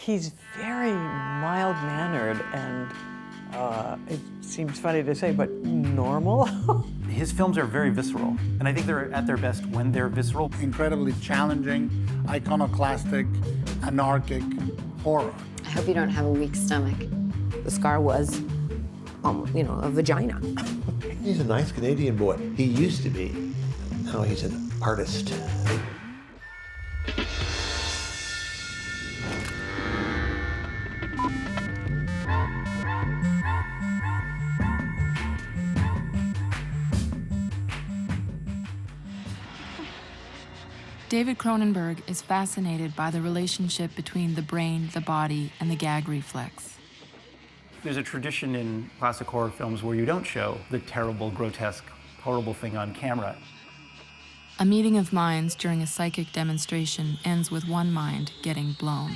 He's very mild-mannered and, it seems funny to say, but normal. His films are very visceral, and I think they're at their best when they're visceral. Incredibly challenging, iconoclastic, anarchic horror. I hope you don't have a weak stomach. The scar was, a vagina. He's a nice Canadian boy. He used to be. Now he's an artist. David Cronenberg is fascinated by the relationship between the brain, the body, and the gag reflex. There's a tradition in classic horror films where you don't show the terrible, grotesque, horrible thing on camera. A meeting of minds during a psychic demonstration ends with one mind getting blown.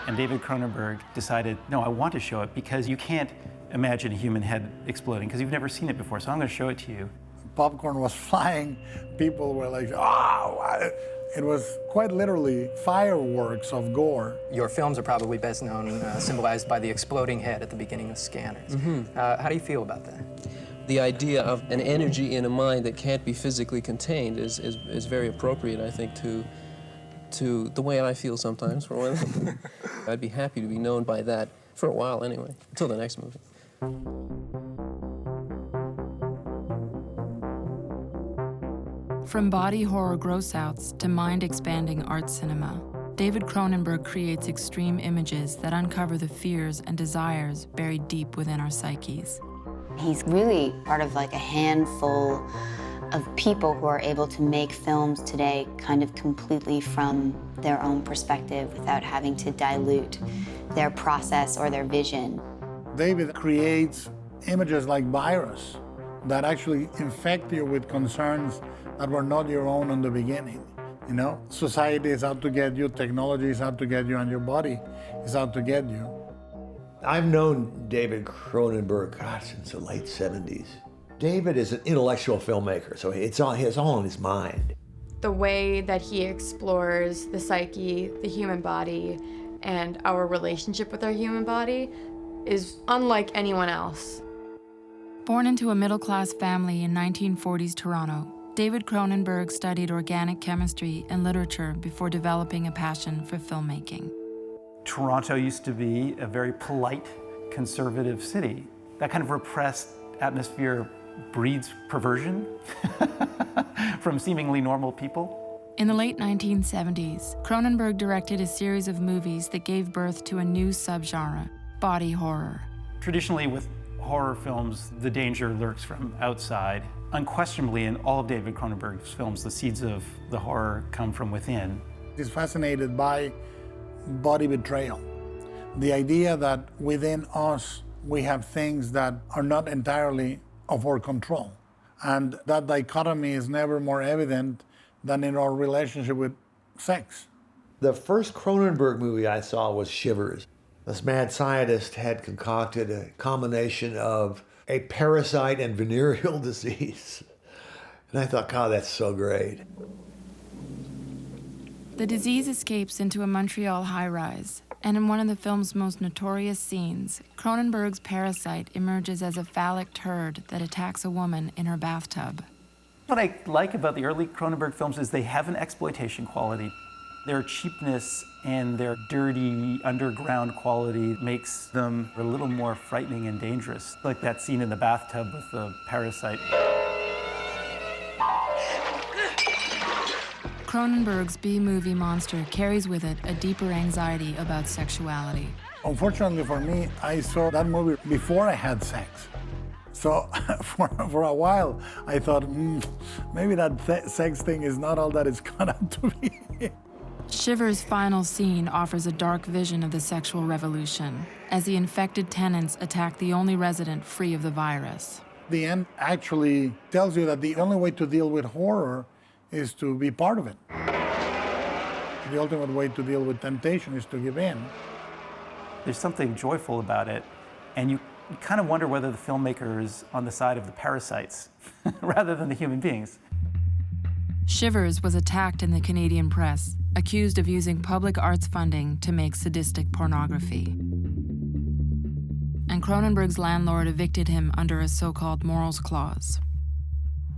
And David Cronenberg decided, no, I want to show it because you can't imagine a human head exploding because you've never seen it before, so I'm going to show it to you. Popcorn was flying. People were like, oh! It was quite literally fireworks of gore. Your films are probably best known, symbolized by the exploding head at the beginning of Scanners. How do you feel about that? The idea of an energy in a mind that can't be physically contained is very appropriate, I think, to the way I feel sometimes, for one. I'd be happy to be known by that for a while anyway, until the next movie. From body horror gross-outs to mind-expanding art cinema, David Cronenberg creates extreme images that uncover the fears and desires buried deep within our psyches. He's really part of like a handful of people who are able to make films today kind of completely from their own perspective without having to dilute their process or their vision. David creates images like virus that actually infect you with concerns that were not your own in the beginning. You know, society is out to get you, technology is out to get you, and your body is out to get you. I've known David Cronenberg, since the late 70s. David is an intellectual filmmaker, so it's all in his mind. The way that he explores the psyche, the human body, and our relationship with our human body is unlike anyone else. Born into a middle-class family in 1940s Toronto, David Cronenberg studied organic chemistry and literature before developing a passion for filmmaking. Toronto used to be a very polite, conservative city. That kind of repressed atmosphere breeds perversion from seemingly normal people. In the late 1970s, Cronenberg directed a series of movies that gave birth to a new subgenre, body horror. Traditionally, with horror films, the danger lurks from outside. Unquestionably, in all of David Cronenberg's films, the seeds of the horror come from within. He's fascinated by body betrayal. The idea that within us, we have things that are not entirely of our control. And that dichotomy is never more evident than in our relationship with sex. The first Cronenberg movie I saw was Shivers. This mad scientist had concocted a combination of a parasite and venereal disease. And I thought, God, that's so great. The disease escapes into a Montreal high-rise, and in one of the film's most notorious scenes, Cronenberg's parasite emerges as a phallic turd that attacks a woman in her bathtub. What I like about the early Cronenberg films is they have an exploitation quality. Their cheapness and their dirty underground quality makes them a little more frightening and dangerous, like that scene in the bathtub with the parasite. Cronenberg's B-movie monster carries with it a deeper anxiety about sexuality. Unfortunately for me, I saw that movie before I had sex. So for a while, I thought, maybe that sex thing is not all that it's cut out to be. Shivers' final scene offers a dark vision of the sexual revolution as the infected tenants attack the only resident free of the virus. The end actually tells you that the only way to deal with horror is to be part of it. The ultimate way to deal with temptation is to give in. There's something joyful about it, and you kind of wonder whether the filmmaker is on the side of the parasites rather than the human beings. Shivers was attacked in the Canadian press, accused of using public arts funding to make sadistic pornography. And Cronenberg's landlord evicted him under a so-called morals clause.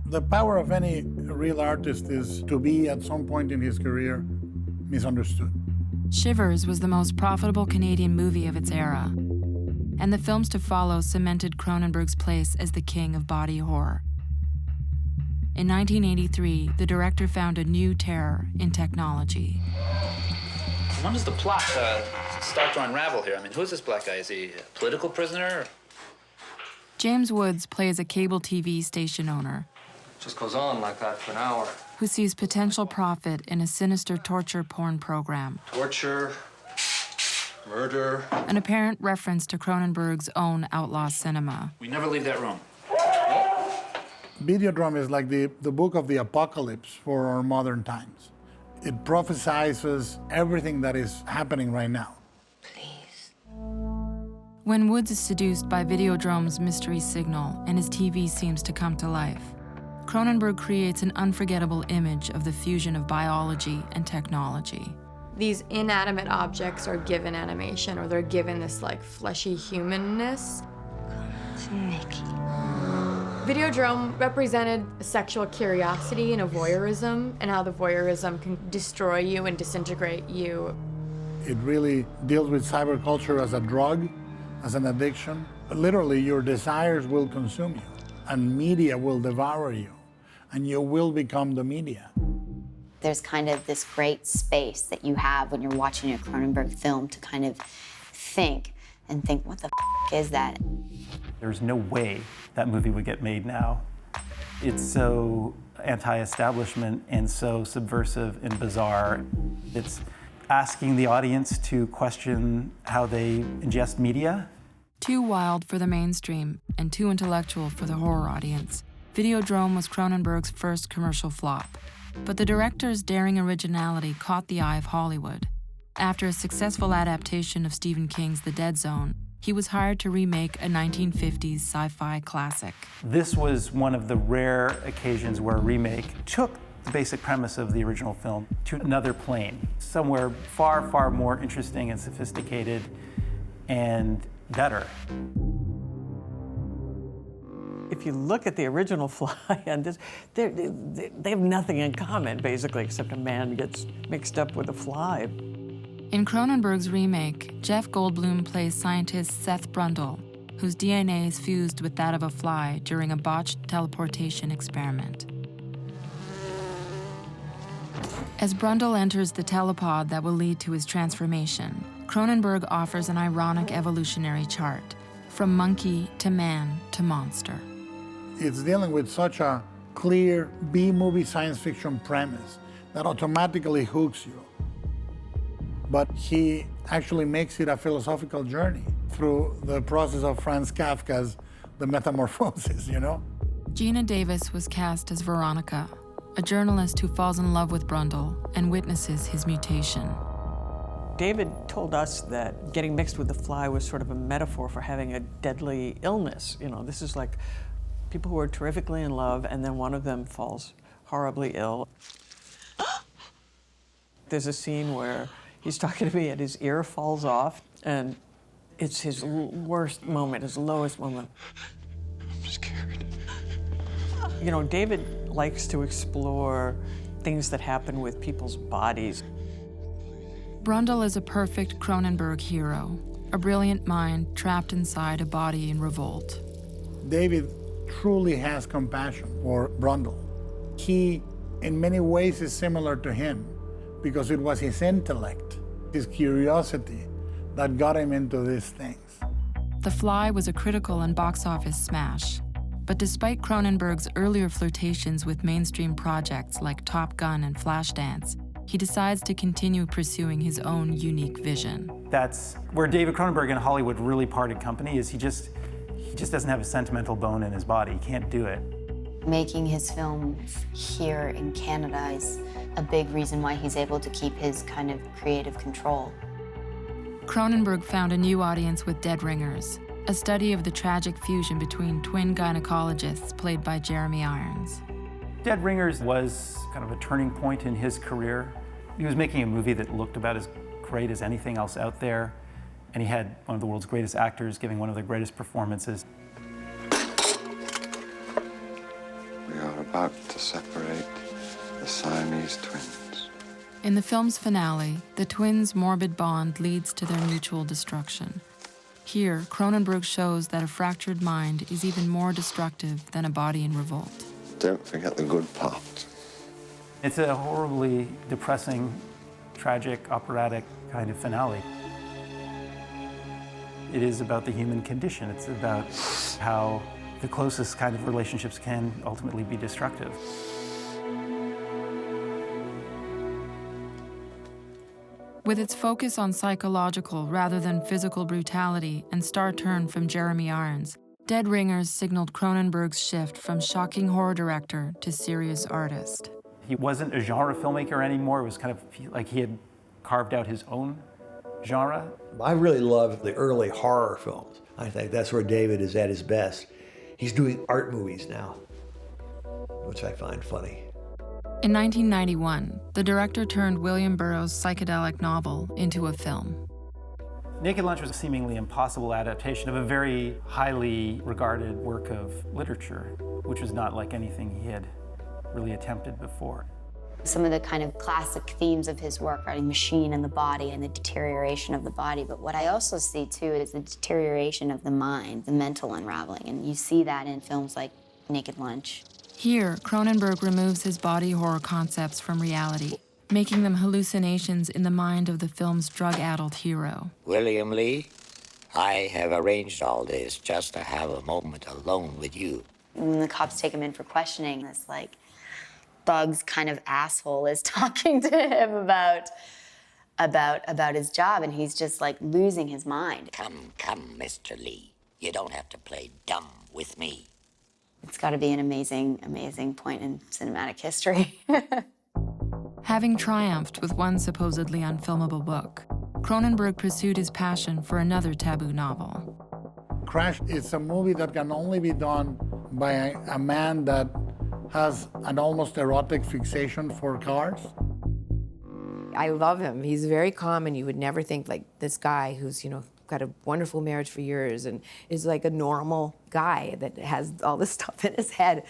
The power of any real artist is to be, at some point in his career, misunderstood. Shivers was the most profitable Canadian movie of its era, and the films to follow cemented Cronenberg's place as the king of body horror. In 1983, the director found a new terror in technology. When does the plot start to unravel here? I mean, who's this black guy? Is he a political prisoner? James Woods plays a cable TV station owner Just goes on like that for an hour. who sees potential profit in a sinister torture porn program. Torture, murder. An apparent reference to Cronenberg's own outlaw cinema. We never leave that room. Videodrome is like the book of the apocalypse for our modern times. It prophesizes everything that is happening right now. When Woods is seduced by Videodrome's mystery signal and his TV seems to come to life, Cronenberg creates an unforgettable image of the fusion of biology and technology. These inanimate objects are given animation, or they're given this like fleshy humanness. Videodrome represented a sexual curiosity and a voyeurism, and how the voyeurism can destroy you and disintegrate you. It really deals with cyberculture as a drug, as an addiction. Literally, your desires will consume you, and media will devour you, and you will become the media. There's kind of this great space that you have when you're watching a Cronenberg film to kind of think, what the is that? There's no way that movie would get made now. It's so anti-establishment and so subversive and bizarre. It's asking the audience to question how they ingest media. Too wild for the mainstream and too intellectual for the horror audience, Videodrome was Cronenberg's first commercial flop. But the director's daring originality caught the eye of Hollywood. After a successful adaptation of Stephen King's The Dead Zone, he was hired to remake a 1950s sci-fi classic. This was one of the rare occasions where a remake took the basic premise of the original film to another plane, somewhere far, far more interesting and sophisticated and better. If you look at the original Fly and this, they have nothing in common, basically, except a man gets mixed up with a fly. In Cronenberg's remake, Jeff Goldblum plays scientist Seth Brundle, whose DNA is fused with that of a fly during a botched teleportation experiment. As Brundle enters the telepod that will lead to his transformation, Cronenberg offers an ironic evolutionary chart, from monkey to man to monster. It's dealing with such a clear B-movie science fiction premise that automatically hooks you. But he actually makes it a philosophical journey through the process of Franz Kafka's The Metamorphosis, you know? Geena Davis was cast as Veronica, a journalist who falls in love with Brundle and witnesses his mutation. David told us that getting mixed with the fly was sort of a metaphor for having a deadly illness. You know, this is like people who are terrifically in love and then one of them falls horribly ill. There's a scene where he's talking to me and his ear falls off, and it's his worst moment, his lowest moment. I'm scared. You know, David likes to explore things that happen with people's bodies. Brundle is a perfect Cronenberg hero, a brilliant mind trapped inside a body in revolt. David truly has compassion for Brundle. He, in many ways, is similar to him because it was his intellect, his curiosity, that got him into these things. The Fly was a critical and box office smash. But despite Cronenberg's earlier flirtations with mainstream projects like Top Gun and Flashdance, he decides to continue pursuing his own unique vision. That's where David Cronenberg and Hollywood really parted company, is he just doesn't have a sentimental bone in his body. He can't do it. Making his films here in Canada is a big reason why he's able to keep his kind of creative control. Cronenberg found a new audience with Dead Ringers, a study of the tragic fusion between twin gynecologists played by Jeremy Irons. Dead Ringers was kind of a turning point in his career. He was making a movie that looked about as great as anything else out there, and he had one of the world's greatest actors giving one of their greatest performances. We are about to separate the Siamese twins. In the film's finale, the twins' morbid bond leads to their mutual destruction. Here, Cronenberg shows that a fractured mind is even more destructive than a body in revolt. Don't forget the good part. It's a horribly depressing, tragic, operatic kind of finale. It is about the human condition. It's about how the closest kind of relationships can ultimately be destructive. With its focus on psychological rather than physical brutality and star turn from Jeremy Irons, Dead Ringers signaled Cronenberg's shift from shocking horror director to serious artist. He wasn't a genre filmmaker anymore. It was kind of like he had carved out his own genre. I really love the early horror films. I think that's where David is at his best. He's doing art movies now, which I find funny. In 1991, the director turned William Burroughs' psychedelic novel into a film. Naked Lunch was a seemingly impossible adaptation of a very highly regarded work of literature, which was not like anything he had really attempted before. Some of the kind of classic themes of his work are the machine and the body and the deterioration of the body. But what I also see, too, is the deterioration of the mind, the mental unraveling. And you see that in films like Naked Lunch. Here, Cronenberg removes his body horror concepts from reality, making them hallucinations in the mind of the film's drug-addled hero. William Lee, I have arranged all this just to have a moment alone with you. When the cops take him in for questioning, this, like, Bugs kind of asshole is talking to him about his job, and he's just, like, losing his mind. Come, Mr. Lee. You don't have to play dumb with me. It's got to be an amazing, amazing point in cinematic history. Having triumphed with one supposedly unfilmable book, Cronenberg pursued his passion for another taboo novel. Crash is a movie that can only be done by a man that has an almost erotic fixation for cars. I love him. He's very calm, and you would never think, like, this guy who's, got a wonderful marriage for years and is like a normal guy that has all this stuff in his head.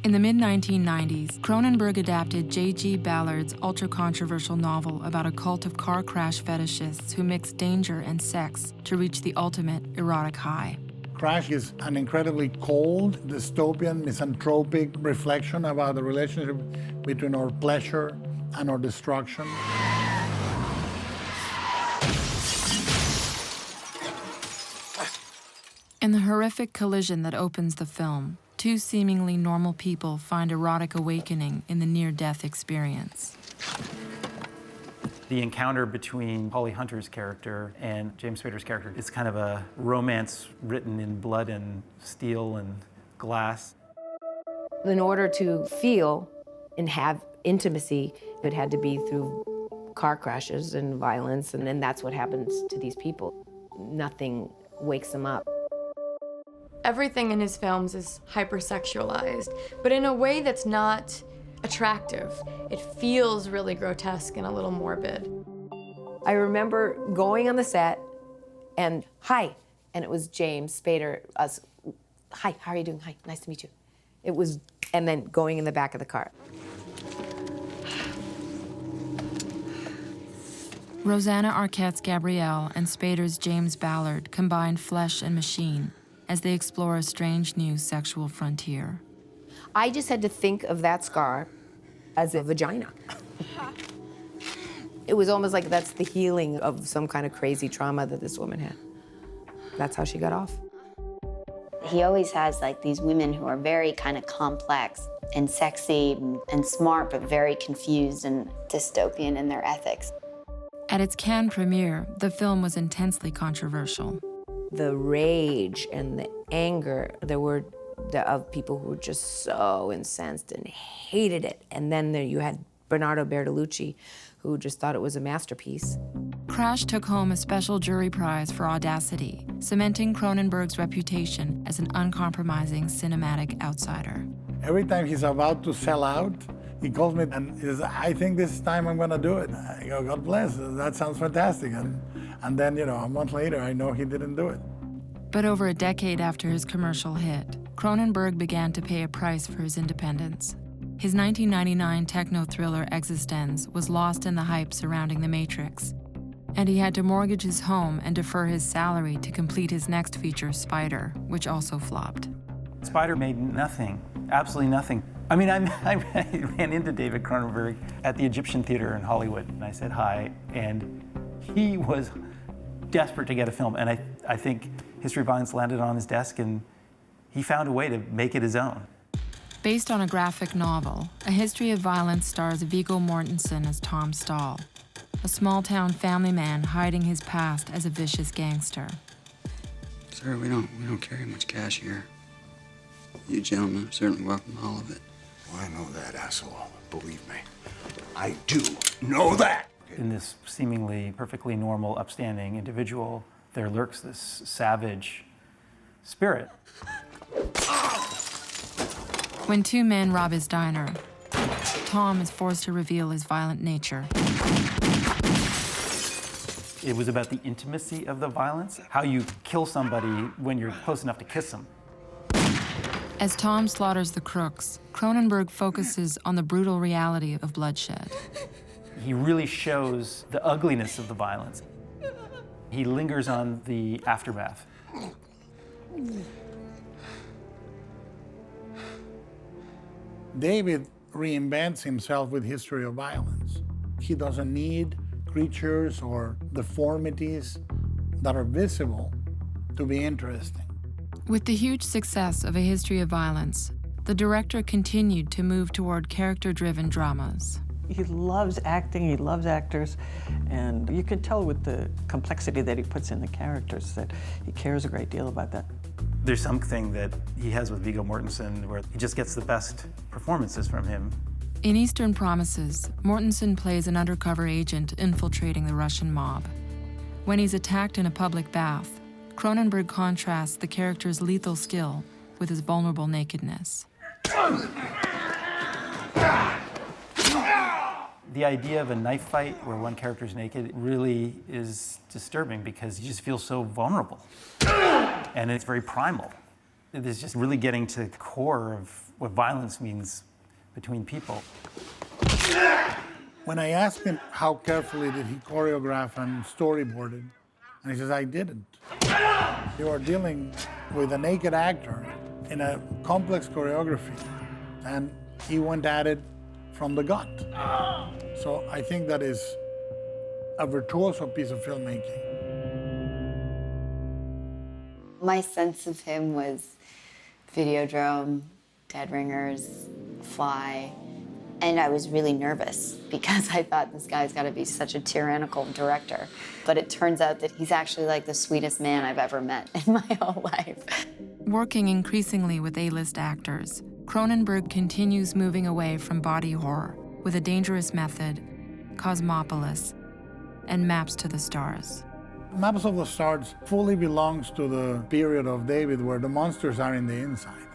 In the mid-1990s, Cronenberg adapted J.G. Ballard's ultra-controversial novel about a cult of car crash fetishists who mix danger and sex to reach the ultimate erotic high. Crash is an incredibly cold, dystopian, misanthropic reflection about the relationship between our pleasure and our destruction. In the horrific collision that opens the film, two seemingly normal people find erotic awakening in the near-death experience. The encounter between Holly Hunter's character and James Spader's character is kind of a romance written in blood and steel and glass. In order to feel and have intimacy, it had to be through car crashes and violence, and then that's what happens to these people. Nothing wakes them up. Everything in his films is hypersexualized, but in a way that's not attractive. It feels really grotesque and a little morbid. I remember going on the set and, hi, and it was James Spader, us, hi, how are you doing? Hi, nice to meet you. It was, and then going in the back of the car. Rosanna Arquette's Gabrielle and Spader's James Ballard combine flesh and machine as they explore a strange new sexual frontier. I just had to think of that scar as a vagina. It was almost like that's the healing of some kind of crazy trauma that this woman had. That's how she got off. He always has, like, these women who are very kind of complex and sexy and smart, but very confused and dystopian in their ethics. At its Cannes premiere, the film was intensely controversial. The rage and the anger, there were of people who were just so incensed and hated it. And then there you had Bernardo Bertolucci, who just thought it was a masterpiece. Crash took home a special jury prize for audacity, cementing Cronenberg's reputation as an uncompromising cinematic outsider. Every time he's about to sell out, He calls me and he says, I think this time I'm gonna do it. I go, God bless, that sounds fantastic. And then, a month later, I know he didn't do it. But over a decade after his commercial hit, Cronenberg began to pay a price for his independence. His 1999 techno-thriller Existenz was lost in the hype surrounding The Matrix, and he had to mortgage his home and defer his salary to complete his next feature, Spider, which also flopped. Spider made nothing, absolutely nothing. I mean, I ran into David Cronenberg at the Egyptian Theater in Hollywood, and I said hi, and he was desperate to get a film, and I think History of Violence landed on his desk, and he found a way to make it his own. Based on a graphic novel, A History of Violence stars Viggo Mortensen as Tom Stahl, a small-town family man hiding his past as a vicious gangster. Sir, we don't carry much cash here. You gentlemen are certainly welcome to all of it. Well, I know that, asshole. Believe me. I do know that! In this seemingly perfectly normal, upstanding individual, there lurks this savage spirit. When two men rob his diner, Tom is forced to reveal his violent nature. It was about the intimacy of the violence, how you kill somebody when you're close enough to kiss them. As Tom slaughters the crooks, Cronenberg focuses on the brutal reality of bloodshed. He really shows the ugliness of the violence. He lingers on the aftermath. David reinvents himself with History of Violence. He doesn't need creatures or deformities that are visible to be interesting. With the huge success of A History of Violence, the director continued to move toward character-driven dramas. He loves acting, he loves actors, and you can tell with the complexity that he puts in the characters that he cares a great deal about that. There's something that he has with Viggo Mortensen where he just gets the best performances from him. In Eastern Promises, Mortensen plays an undercover agent infiltrating the Russian mob. When he's attacked in a public bath, Cronenberg contrasts the character's lethal skill with his vulnerable nakedness. The idea of a knife fight where one character's naked really is disturbing because you just feel so vulnerable. And it's very primal. It is just really getting to the core of what violence means between people. When I asked him how carefully did he choreograph and storyboard it, and he says, I didn't. You are dealing with a naked actor in a complex choreography, and he went at it from the gut. So I think that is a virtuoso piece of filmmaking. My sense of him was Videodrome, Dead Ringers, Fly, and I was really nervous because I thought this guy's got to be such a tyrannical director. But it turns out that he's actually like the sweetest man I've ever met in my whole life. Working increasingly with A-list actors, Cronenberg continues moving away from body horror with A Dangerous Method, Cosmopolis, and Maps to the Stars. Maps of the Stars fully belongs to the period of David where the monsters are in the inside.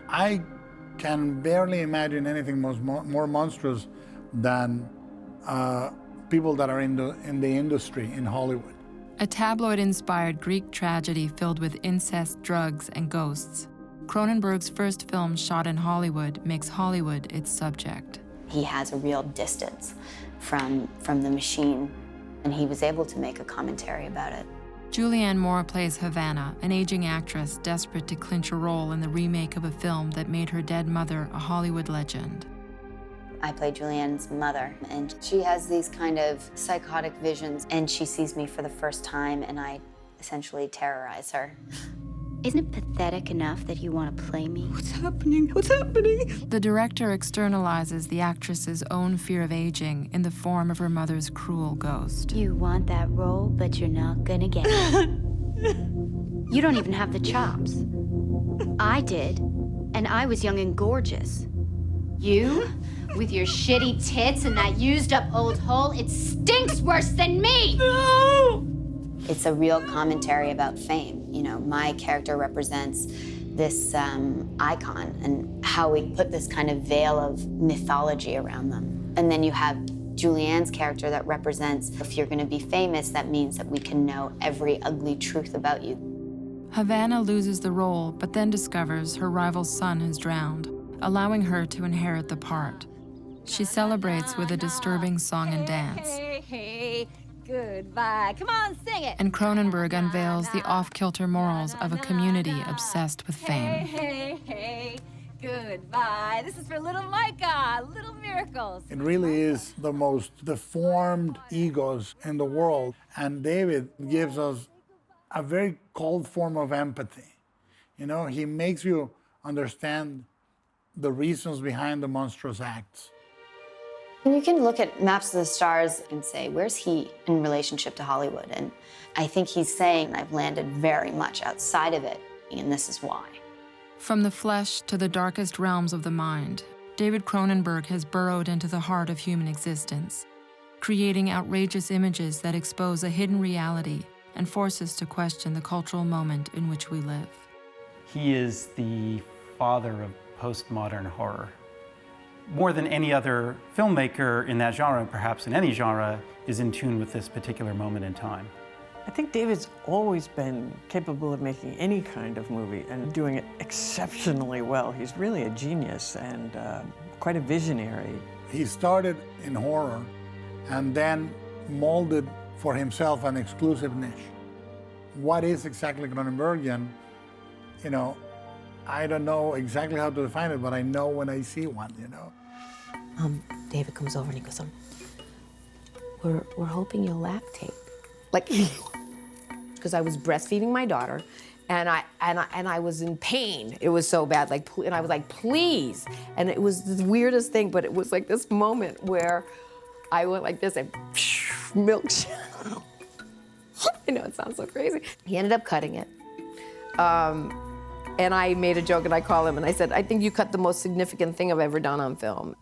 I can barely imagine anything more monstrous than people that are in the industry in Hollywood. A tabloid-inspired Greek tragedy filled with incest, drugs, and ghosts, Cronenberg's first film shot in Hollywood makes Hollywood its subject. He has a real distance from the machine, and he was able to make a commentary about it. Julianne Moore plays Havana, an aging actress desperate to clinch a role in the remake of a film that made her dead mother a Hollywood legend. I play Julianne's mother, and she has these kind of psychotic visions, and she sees me for the first time, and I essentially terrorize her. Isn't it pathetic enough that you want to play me? What's happening? What's happening? The director externalizes the actress's own fear of aging in the form of her mother's cruel ghost. You want that role, but you're not gonna get it. You don't even have the chops. I did, and I was young and gorgeous. You, with your shitty tits and that used-up old hole, it stinks worse than me! No! It's a real commentary about fame. You know, my character represents this icon and how we put this kind of veil of mythology around them. And then you have Julianne's character that represents, if you're gonna be famous, that means that we can know every ugly truth about you. Havana loses the role, but then discovers her rival's son has drowned, allowing her to inherit the part. She celebrates with a disturbing song and dance. Hey, hey, goodbye. Come on, sing it. And Cronenberg unveils the off-kilter morals of a community obsessed with fame. Hey, hey, goodbye. This is for little Micah, little miracles. It really is the most deformed egos in the world. And David gives us a very cold form of empathy. You know, he makes you understand the reasons behind the monstrous acts. You can look at Maps of the Stars and say, where's he in relationship to Hollywood? And I think he's saying, I've landed very much outside of it, and this is why. From the flesh to the darkest realms of the mind, David Cronenberg has burrowed into the heart of human existence, creating outrageous images that expose a hidden reality and force us to question the cultural moment in which we live. He is the father of postmodern horror. More than any other filmmaker in that genre, perhaps in any genre, is in tune with this particular moment in time. I think David's always been capable of making any kind of movie and doing it exceptionally well. He's really a genius and quite a visionary. He started in horror and then molded for himself an exclusive niche. What is exactly Cronenbergian? You know, I don't know exactly how to define it, but I know when I see one, you know. David comes over and he goes, we're hoping you'll lactate. Like, because I was breastfeeding my daughter and I was in pain. It was so bad, like, and I was like, please. And it was the weirdest thing, but it was like this moment where I went like this and milk. I know it sounds so crazy. He ended up cutting it. And I made a joke and I called him and I said, I think you cut the most significant thing I've ever done on film.